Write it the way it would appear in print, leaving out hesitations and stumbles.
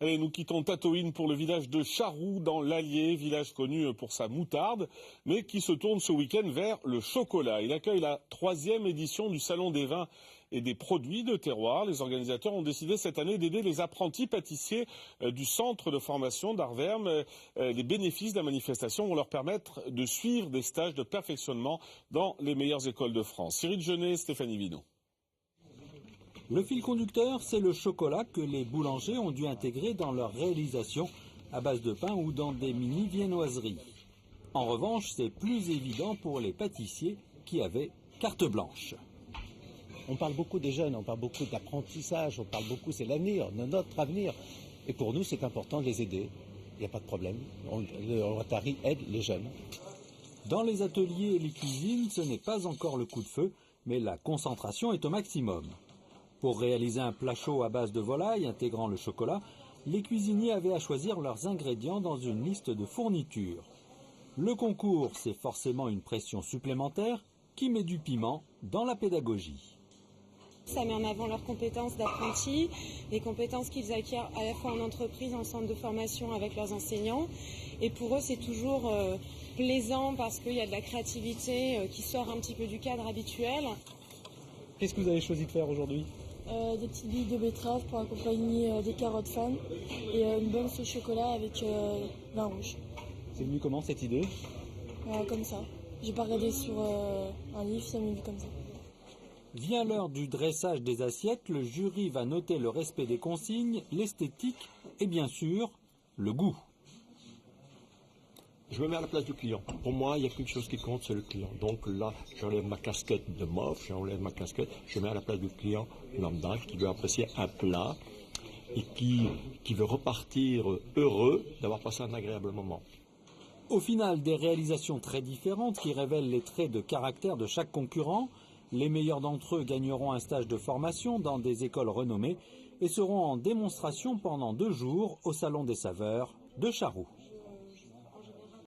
Allez, nous quittons Tataouine pour le village de Charroux dans l'Allier, village connu pour sa moutarde, mais qui se tourne ce week-end vers le chocolat. Il accueille la 3e édition du Salon des vins et des produits de terroir. Les organisateurs ont décidé cette année d'aider les apprentis pâtissiers du centre de formation d'Arverme. Les bénéfices de la manifestation vont leur permettre de suivre des stages de perfectionnement dans les meilleures écoles de France. Cyril Genet, Stéphanie Vino. Le fil conducteur, c'est le chocolat que les boulangers ont dû intégrer dans leur réalisation à base de pain ou dans des mini-viennoiseries. En revanche, c'est plus évident pour les pâtissiers qui avaient carte blanche. On parle beaucoup des jeunes, on parle beaucoup d'apprentissage, on parle beaucoup, c'est l'avenir, notre avenir. Et pour nous, c'est important de les aider. Il n'y a pas de problème. Le Rotary aide les jeunes. Dans les ateliers et les cuisines, ce n'est pas encore le coup de feu, mais la concentration est au maximum. Pour réaliser un plat chaud à base de volaille intégrant le chocolat, les cuisiniers avaient à choisir leurs ingrédients dans une liste de fournitures. Le concours, c'est forcément une pression supplémentaire qui met du piment dans la pédagogie. Ça met en avant leurs compétences d'apprentis, les compétences qu'ils acquièrent à la fois en entreprise, en centre de formation avec leurs enseignants. Et pour eux, c'est toujours plaisant parce qu'il y a de la créativité qui sort un petit peu du cadre habituel. Qu'est-ce que vous avez choisi de faire aujourd'hui ? Des petites billes de betterave pour accompagner des carottes fan et une bonne sauce chocolat avec vin rouge. C'est venu comment cette idée ? Comme ça. J'ai pas regardé sur un livre, ça m'est venu comme ça. Vient l'heure du dressage des assiettes, le jury va noter le respect des consignes, l'esthétique et bien sûr, le goût. Je me mets à la place du client. Pour moi, il n'y a qu'une chose qui compte, c'est le client. Donc là, j'enlève ma casquette de mof, j'enlève ma casquette, je mets à la place du client lambda qui veut apprécier un plat et qui veut repartir heureux d'avoir passé un agréable moment. Au final, des réalisations très différentes qui révèlent les traits de caractère de chaque concurrent. Les meilleurs d'entre eux gagneront un stage de formation dans des écoles renommées et seront en démonstration pendant 2 jours au Salon des Saveurs de Charroux.